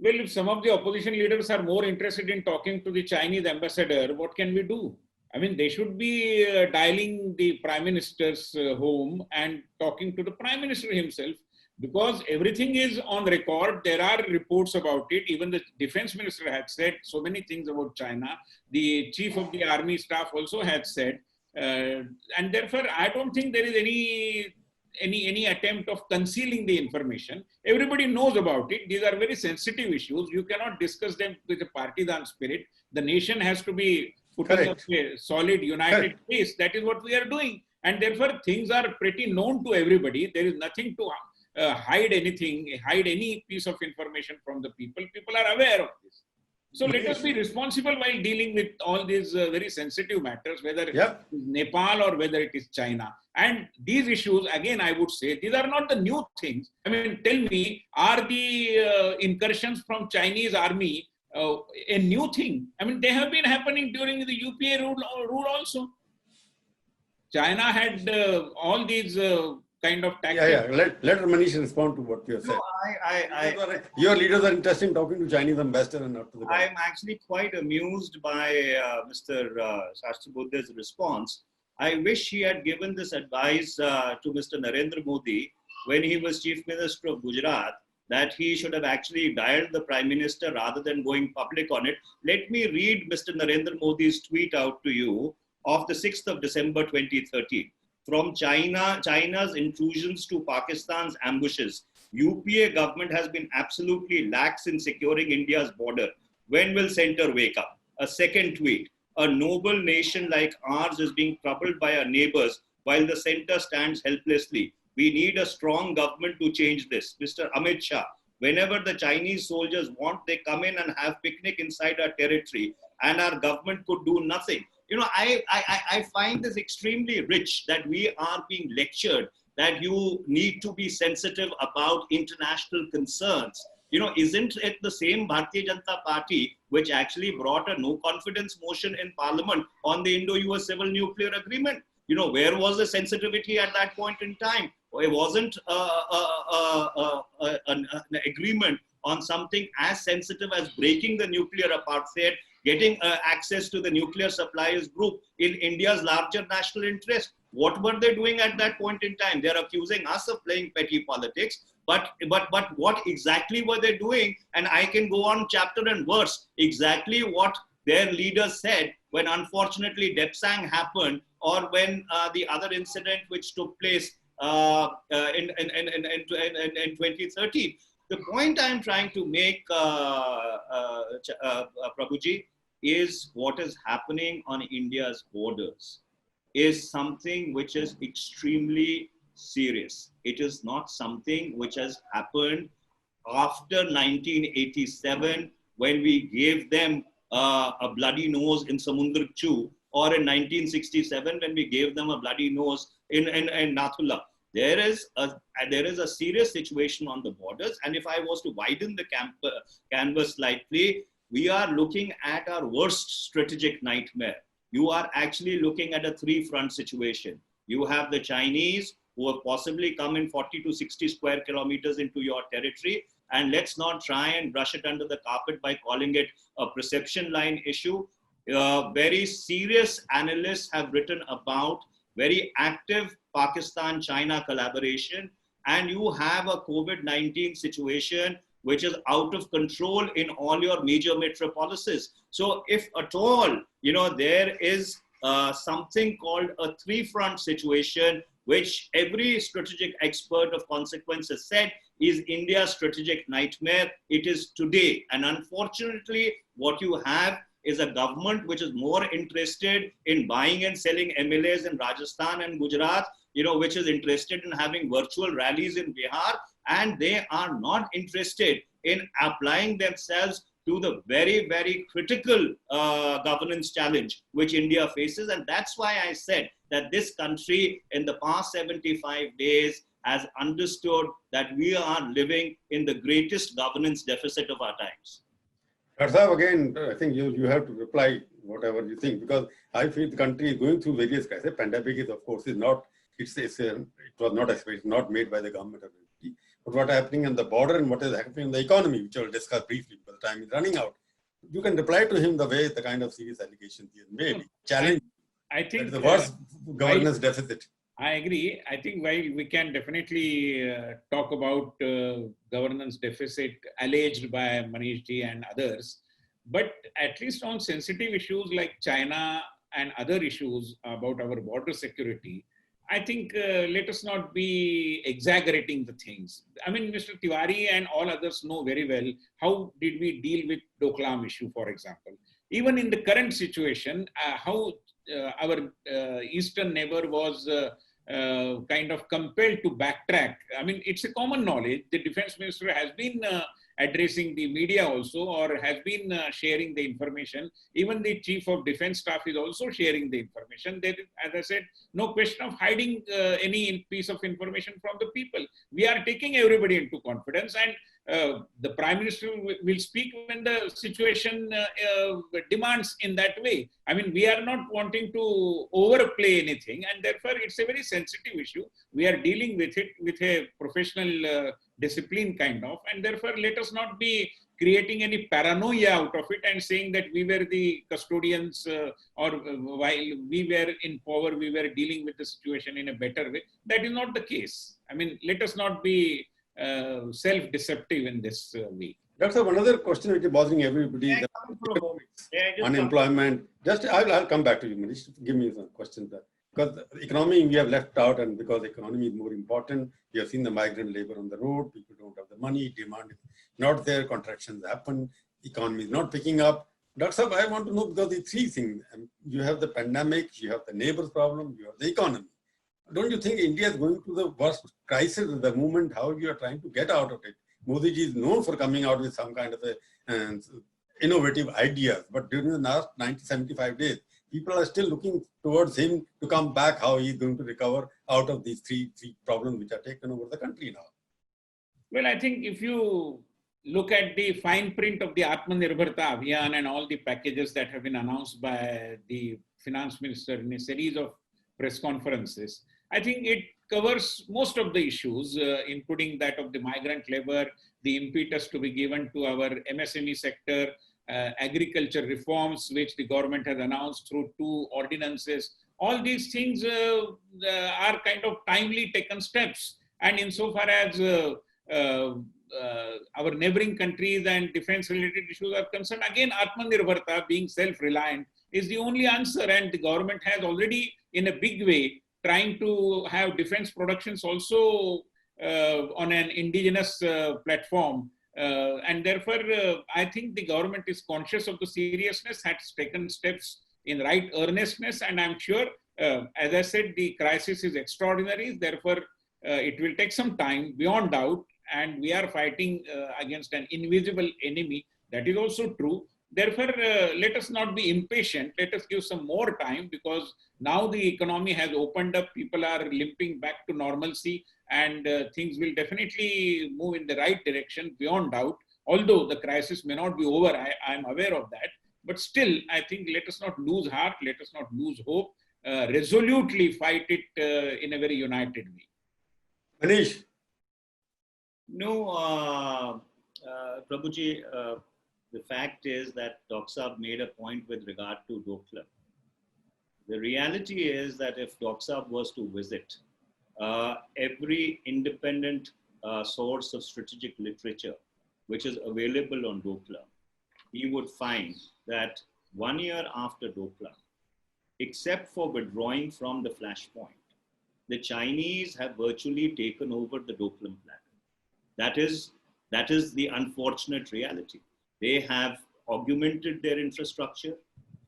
Well, if some of the opposition leaders are more interested in talking to the Chinese ambassador, what can we do? I mean, they should be dialing the Prime Minister's home and talking to the Prime Minister himself, because everything is on record. There are reports about it. Even the Defense Minister had said so many things about China. The Chief of the Army Staff also had said, and therefore, I don't think there is any attempt of concealing the information. Everybody knows about it. These are very sensitive issues. You cannot discuss them with a partisan spirit. The nation has to be put in a solid, united place. That is what we are doing. And therefore, things are pretty known to everybody. There is nothing to hide any piece of information from the people. People are aware of this. So let us be responsible while dealing with all these very sensitive matters, whether it is Nepal or whether it is China. And these issues, again, I would say, these are not the new things. I mean, tell me, are the incursions from Chinese army a new thing? I mean, they have been happening during the UPA rule also. China had all these kind of tactics. Let Manish respond to what you have said. No, your leaders are interested in talking to Chinese ambassador and not to the government. I'm actually quite amused by Mr. Shastri Buddha's response. I wish he had given this advice to Mr. Narendra Modi when he was Chief Minister of Gujarat, that he should have actually dialed the Prime Minister rather than going public on it. Let me read Mr. Narendra Modi's tweet out to you of the 6th of December 2013. From China's intrusions to Pakistan's ambushes, UPA government has been absolutely lax in securing India's border. When will centre wake up? A second tweet. A noble nation like ours is being troubled by our neighbours while the centre stands helplessly. We need a strong government to change this. Mr. Amit Shah, whenever the Chinese soldiers want, they come in and have picnic inside our territory, and our government could do nothing. You know, I find this extremely rich that we are being lectured that you need to be sensitive about international concerns. You know, isn't it the same Bharatiya Janata Party which actually brought a no confidence motion in Parliament on the Indo-US Civil Nuclear Agreement? You know, where was the sensitivity at that point in time? It wasn't an agreement on something as sensitive as breaking the nuclear apartheid, getting access to the nuclear suppliers group in India's larger national interest. What were they doing at that point in time? They're accusing us of playing petty politics, but what exactly were they doing? And I can go on chapter and verse exactly what their leaders said when unfortunately Depsang happened, or when the other incident which took place in 2013. The point I'm trying to make, Prabhuji, is what is happening on India's borders is something which is extremely serious. It is not something which has happened after 1987 when we gave them a bloody nose in Samundrak Chew, or in 1967 when we gave them a bloody nose in Nathula. There is a serious situation on the borders, and if I was to widen the canvas slightly, we are looking at our worst strategic nightmare. You are actually looking at a three-front situation. You have the Chinese who have possibly come in 40 to 60 square kilometers into your territory, and let's not try and brush it under the carpet by calling it a perception line issue. Very serious analysts have written about very active Pakistan-China collaboration, and you have a COVID-19 situation which is out of control in all your major metropolises. So if at all, there is something called a three-front situation, which every strategic expert of consequence has said is India's strategic nightmare, it is today. And unfortunately, what you have is a government which is more interested in buying and selling MLAs in Rajasthan and Gujarat, which is interested in having virtual rallies in Bihar, and they are not interested in applying themselves to the very, very critical governance challenge which India faces. And that's why I said that this country in the past 75 days has understood that we are living in the greatest governance deficit of our times. Sahab, again, I think you have to reply whatever you think, because I feel the country is going through various crises. Pandemic is, of course, it was not made by the government of India. But what is happening on the border and what is happening in the economy, which I will discuss briefly because the time is running out. You can reply to him the kind of serious allegations he has made. Challenge. I think the worst governance deficit. I agree. I think while we can definitely talk about governance deficit alleged by Manish ji and others, but at least on sensitive issues like China and other issues about our border security, I think let us not be exaggerating the things. I mean, Mr. Tiwari and all others know very well how did we deal with Doklam issue, for example. Even in the current situation, how our eastern neighbor was kind of compelled to backtrack. I mean, it's a common knowledge. The defense minister has been addressing the media also, or has been sharing the information. Even the chief of defense staff is also sharing the information. There is, as I said, no question of hiding any piece of information from the people. We are taking everybody into confidence, and the Prime Minister will speak when the situation demands in that way. I mean, we are not wanting to overplay anything, and therefore it's a very sensitive issue. We are dealing with it with a professional discipline kind of, and therefore let us not be creating any paranoia out of it and saying that we were the custodians or while we were in power, we were dealing with the situation in a better way. That is not the case. I mean, let us not be self-deceptive in this way. That's another question which is bothering everybody. Unemployment. I'll come back to you, Manish. Give me some questions there. Because the economy we have left out, and because the economy is more important, we have seen the migrant labor on the road, people don't have the money, demand is not there, contractions happen, economy is not picking up. Dr. Saab, I want to know, because the three things, you have the pandemic, you have the neighbors problem, you have the economy. Don't you think India is going through the worst crisis at the moment? How you are trying to get out of it? Modi ji is known for coming out with some kind of innovative ideas, but during the last 75 days, people are still looking towards him to come back, how he is going to recover out of these three problems which are taken over the country now. Well, I think if you look at the fine print of the Atmanirbharta Abhiyan and all the packages that have been announced by the finance minister in a series of press conferences, I think it covers most of the issues, including that of the migrant labor, the impetus to be given to our MSME sector, agriculture reforms, which the government has announced through 2 ordinances. All these things are kind of timely taken steps. And insofar as our neighboring countries and defense-related issues are concerned, again, Atmanirbharta, being self-reliant, is the only answer. And the government has already, in a big way, trying to have defense productions also on an indigenous platform. And therefore, I think the government is conscious of the seriousness, has taken steps in right earnestness, and I'm sure, as I said, the crisis is extraordinary. Therefore, it will take some time, beyond doubt, and we are fighting against an invisible enemy. That is also true. Therefore, let us not be impatient. Let us give some more time, because now the economy has opened up. People are limping back to normalcy, and things will definitely move in the right direction, beyond doubt. Although the crisis may not be over, I am aware of that. But still, I think let us not lose heart. Let us not lose hope. Resolutely fight it in a very united way. Manish, No, Prabhuji, the fact is that Dr. Saab made a point with regard to Doklam. The reality is that if Dr. Saab was to visit every independent source of strategic literature which is available on Doklam, he would find that 1 year after Doklam, except for withdrawing from the flashpoint, the Chinese have virtually taken over the Doklam plateau. That is the unfortunate reality. They have augmented their infrastructure.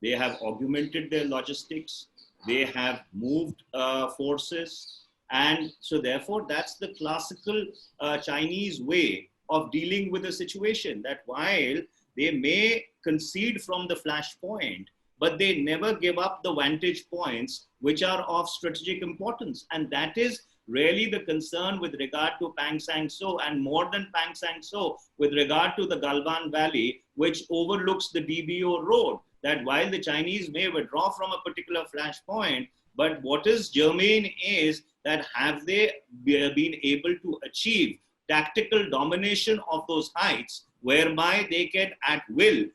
They have augmented their logistics. They have moved forces. And so therefore, that's the classical Chinese way of dealing with a situation, that while they may concede from the flashpoint, but they never give up the vantage points which are of strategic importance. And that is really the concern with regard to Pang Sang So, and more than Pang Sang So, with regard to the Galwan Valley, which overlooks the DBO road, that while the Chinese may withdraw from a particular flashpoint, but what is germane is that have they been able to achieve tactical domination of those heights, whereby they can at will,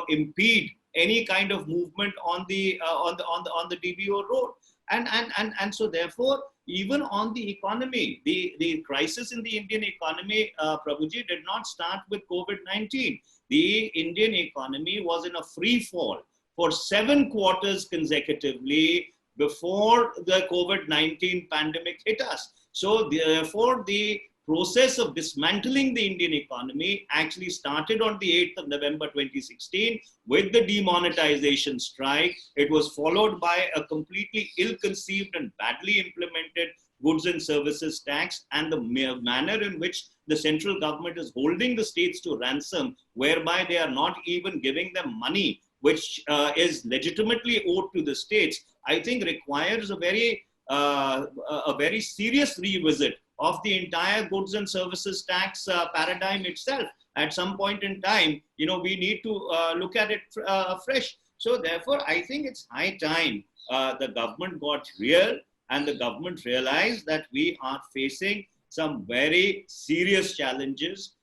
impede any kind of movement on the DBO road. And so therefore, even on the economy, the crisis in the Indian economy, Prabhuji, did not start with COVID-19. The Indian economy was in a free fall for 7 quarters consecutively before the COVID-19 pandemic hit us. So therefore, the process of dismantling the Indian economy actually started on the 8th of November 2016 with the demonetization strike. It was followed by a completely ill-conceived and badly implemented goods and services tax, and the manner in which the central government is holding the states to ransom, whereby they are not even giving them money which is legitimately owed to the states, I think requires a very serious revisit of the entire goods and services tax paradigm itself. At some point in time, we need to look at it fresh. So therefore, I think it's high time the government got real, and the government realized that we are facing some very serious challenges.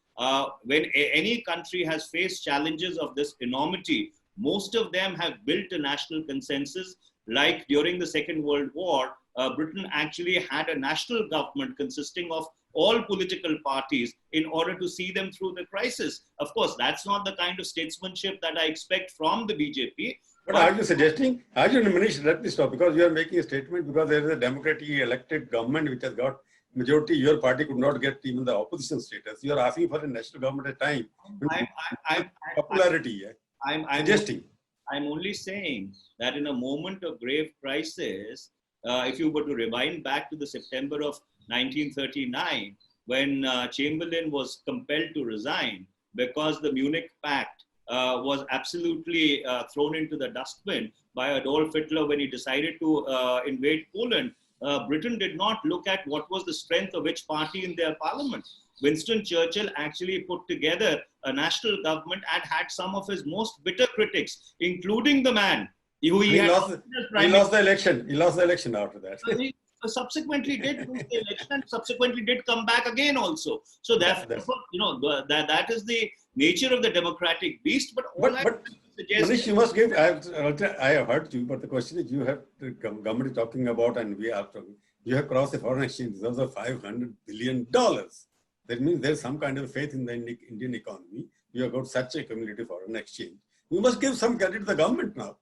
When any country has faced challenges of this enormity, most of them have built a national consensus. Like during the Second World War, Britain actually had a national government consisting of all political parties in order to see them through the crisis. Of course, that's not the kind of statesmanship that I expect from the BJP. But are you suggesting, Manish, let me stop, because you are making a statement because there is a democratically elected government which has got majority. Your party could not get even the opposition status. You are asking for a national government at a time. Popularity. I'm suggesting. I'm only saying that in a moment of grave crisis, if you were to rewind back to the September of 1939, when Chamberlain was compelled to resign because the Munich Pact was absolutely thrown into the dustbin by Adolf Hitler when he decided to invade Poland, Britain did not look at what was the strength of which party in their parliament. Winston Churchill actually put together a national government and had some of his most bitter critics, including the man who he lost the election. He lost the election after that. So he subsequently did lose the election and subsequently did come back again also. So therefore, that is the nature of the democratic beast. But Manish, you must give. I have heard you, but the question is, you have the government is talking about, and we are talking. You have crossed the foreign exchange reserves of $500 billion. That means there's some kind of faith in the Indian economy. You have got such a cumulative foreign exchange. You must give some credit to the government now.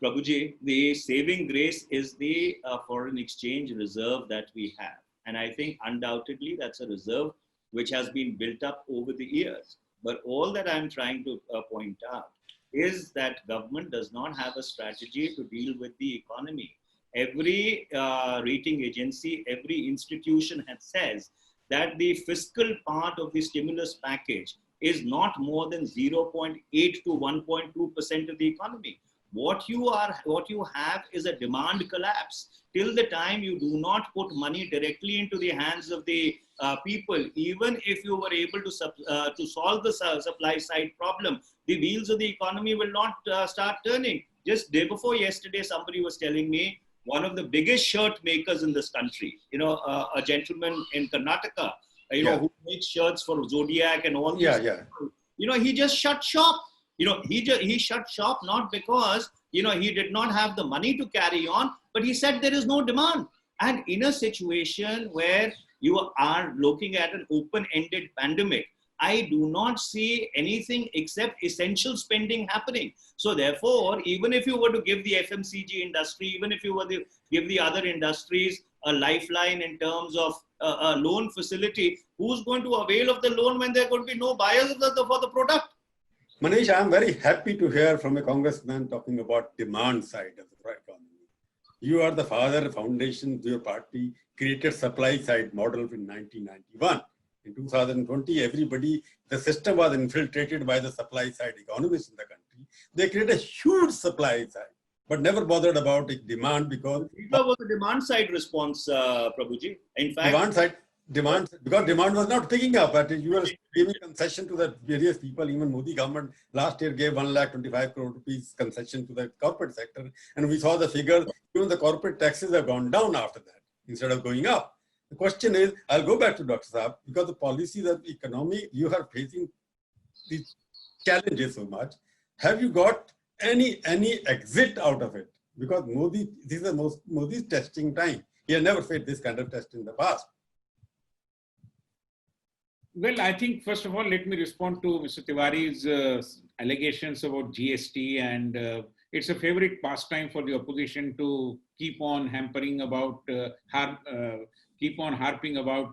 Prabhuji, the saving grace is the foreign exchange reserve that we have. And I think undoubtedly that's a reserve which has been built up over the years. But all that I'm trying to point out is that government does not have a strategy to deal with the economy. Every rating agency, every institution says that the fiscal part of the stimulus package is not more than 0.8 to 1.2% of the economy. What you have is a demand collapse. Till the time you do not put money directly into the hands of the people, even if you were able to solve the supply side problem, the wheels of the economy will not start turning. Just day before yesterday, somebody was telling me one of the biggest shirt makers in this country, a gentleman in Karnataka, who makes shirts for Zodiac and all these people, he just shut shop. He shut shop not because, he did not have the money to carry on, but he said there is no demand. And in a situation where you are looking at an open-ended pandemic, I do not see anything except essential spending happening. So therefore, even if you were to give the FMCG industry, even if you were to give the other industries a lifeline in terms of a loan facility, who's going to avail of the loan when there are going to be no buyers for the product? Manish, I'm very happy to hear from a congressman talking about demand side of the economy. You are the foundation to your party created supply side model in 1991. In 2020, the system was infiltrated by the supply side economists in the country. They created a huge supply side, but never bothered about demand because... It was a demand side response, Prabhuji. In fact... Because demand was not picking up. You were giving concession to the various people. Even Modi government last year gave 1,25,000 crore rupees concession to the corporate sector. And we saw the figures, even the corporate taxes have gone down after that instead of going up. The question is, I'll go back to Dr. Saab, because the policies of the economy, you are facing these challenges so much. Have you got any exit out of it? Because Modi, this is Modi's testing time. He has never faced this kind of test in the past. Well, I think, first of all, let me respond to Mr. Tiwari's allegations about GST. And it's a favorite pastime for the opposition to keep on harping about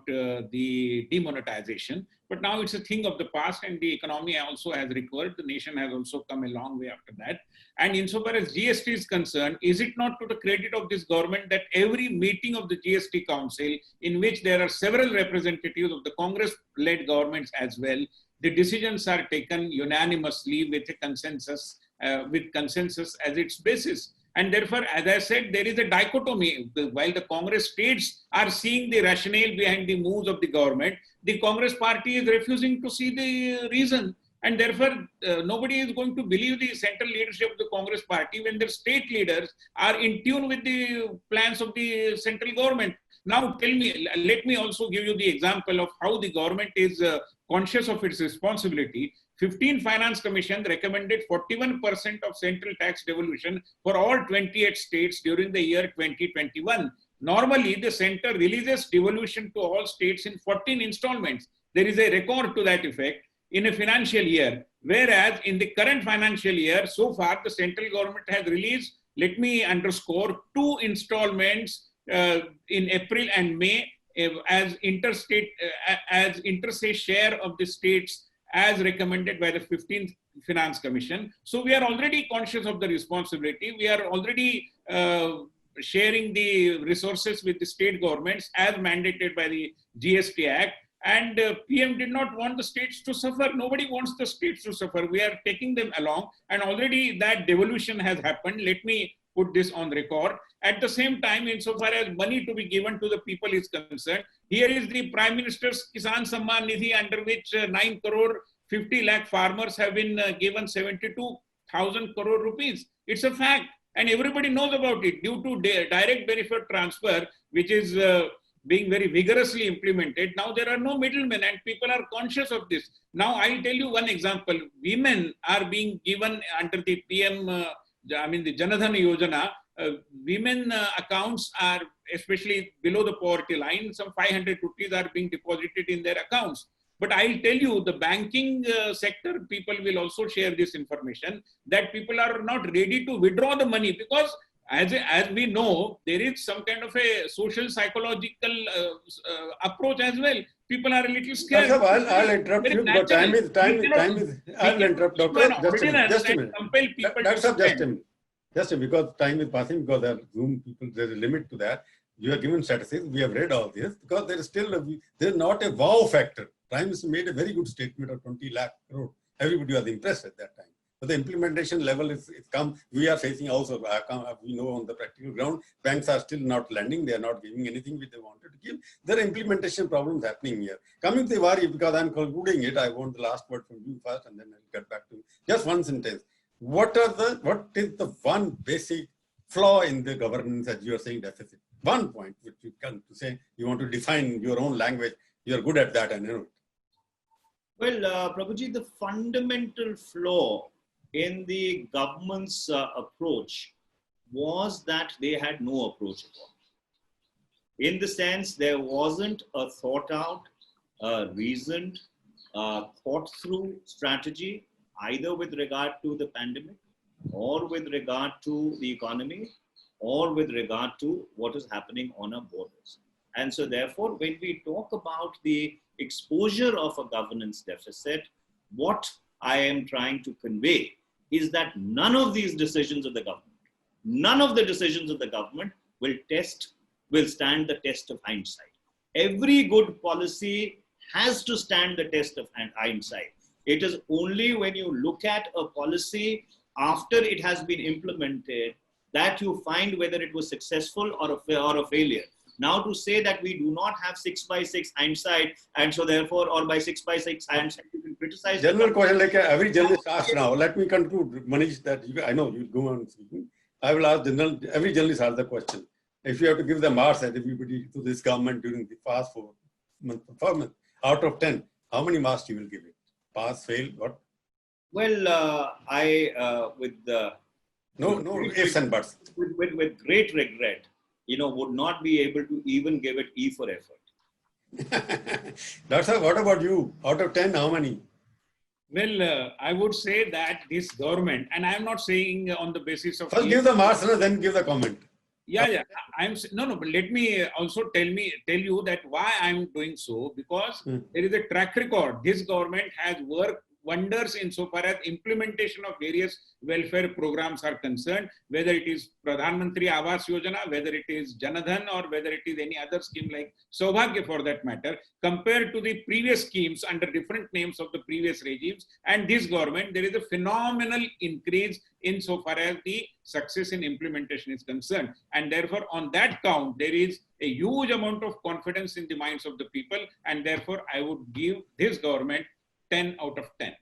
the demonetization. But now it's a thing of the past, and the economy also has recovered. The nation has also come a long way after that. And insofar as GST is concerned, is it not to the credit of this government that every meeting of the GST Council, in which there are several representatives of the Congress-led governments as well, the decisions are taken unanimously with a consensus, as its basis. And therefore, as I said, there is a dichotomy. While the Congress states are seeing the rationale behind the moves of the government, the Congress party is refusing to see the reason. And therefore, nobody is going to believe the central leadership of the Congress party when their state leaders are in tune with the plans of the central government. Now, let me also give you the example of how the government is conscious of its responsibility. 15 Finance Commission recommended 41% of central tax devolution for all 28 states during the year 2021. Normally, the center releases devolution to all states in 14 installments. There is a record to that effect in a financial year. Whereas in the current financial year, so far, the central government has released, let me underscore, 2 installments in April and May as interstate share of the states as recommended by the 15th Finance Commission. So we are already conscious of the responsibility. We are already sharing the resources with the state governments as mandated by the GST Act. And PM did not want the states to suffer. Nobody wants the states to suffer. We are taking them along, and already that devolution has happened. Let me put this on record. At the same time, insofar as money to be given to the people is concerned, here is the Prime Minister's Kisan Samman Nidhi, under which 9 crore 50 lakh farmers have been given 72,000 crore rupees. It's a fact, and everybody knows about it. Due to direct benefit transfer, which is being very vigorously implemented, now there are no middlemen, and people are conscious of this. Now, I'll tell you one example. Women are being given under the PM, the Janadhan Yojana, women accounts are, especially below the poverty line, some 500 rupees are being deposited in their accounts. But I'll tell you, the banking sector people will also share this information that people are not ready to withdraw the money because as we know, there is some kind of a social psychological approach as well. People are a little scared. Doctor, I'll interrupt Very you because natural. time is. I'll interrupt, doctor. Just a minute. Compel people That's to just a spend. minute. Just a minute, because time is passing, because there are Zoom people, there's a limit to that. You are given statistics, we have read all this, because there is still, there's not a wow factor. Prime Minister made a very good statement of 20 lakh crore. Everybody was impressed at that time. But the implementation level is come. We are facing also, we know on the practical ground, banks are still not lending. They are not giving anything which they wanted to give. There are implementation problems happening here. Coming to Tiwari, because I'm concluding it, I want the last word from you first, and then I'll get back to you. Just one sentence. What is the one basic flaw in the governance, as you are saying, deficit? One point which you can to say, you want to define your own language. You're good at that, and you know it. Well, Prabhuji, the fundamental flaw in the government's approach was that they had no approach at all. In the sense, there wasn't a thought out, reasoned, thought through strategy, either with regard to the pandemic or with regard to the economy or with regard to what is happening on our borders. And so therefore, when we talk about the exposure of a governance deficit, what I am trying to convey is that none of these decisions of the government, none of the decisions of the government will stand the test of hindsight. Every good policy has to stand the test of hindsight. It is only when you look at a policy after it has been implemented that you find whether it was successful or a failure. Now to say that we do not have 6x6 hindsight, and so therefore, or by 6x6 hindsight, you can criticize. General question like every journalist asks now. Let me conclude, Manish, that I know you go on speaking. I will ask every journalist asks the question. If you have to give the marks at everybody to this government during the past 4 month performance, out of 10, how many marks you will give it? Pass, fail, what? Well, No ifs and buts. With great regret, would not be able to even give it E for effort. Doctor, what about you? Out of 10, how many? Well, I would say that this government, and I am not saying on the basis of... First give the marks, then give the comment. Yeah. But let me also tell you that why I'm doing so, because there is a track record. This government has worked wonders insofar as implementation of various welfare programs are concerned, whether it is Pradhan Mantri Awas Yojana, whether it is Janadhan, or whether it is any other scheme like Saubhagya for that matter, compared to the previous schemes under different names of the previous regimes. And this government, there is a phenomenal increase insofar as the success in implementation is concerned. And therefore, on that count, there is a huge amount of confidence in the minds of the people. And therefore, I would give this government 10 out of 10.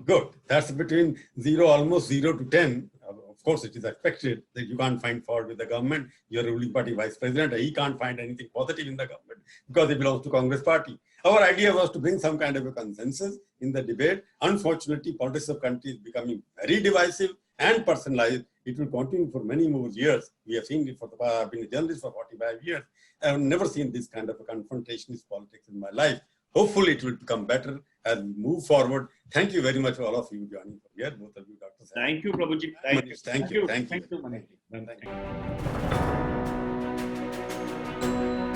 Good. That's between almost 0 to 10. Of course, it is expected that you can't find fault with the government. You're a ruling party vice president. He can't find anything positive in the government because he belongs to Congress party. Our idea was to bring some kind of a consensus in the debate. Unfortunately, politics of country is becoming very divisive and personalized. It will continue for many more years. We have seen it I've been a journalist for 45 years. I've never seen this kind of a confrontationist politics in my life. Hopefully, it will become better as we move forward. Thank you very much for all of you joining from here, both of you, Dr. Thank you, Prabhuji. Thank you. Thank you, Manish. Thank you.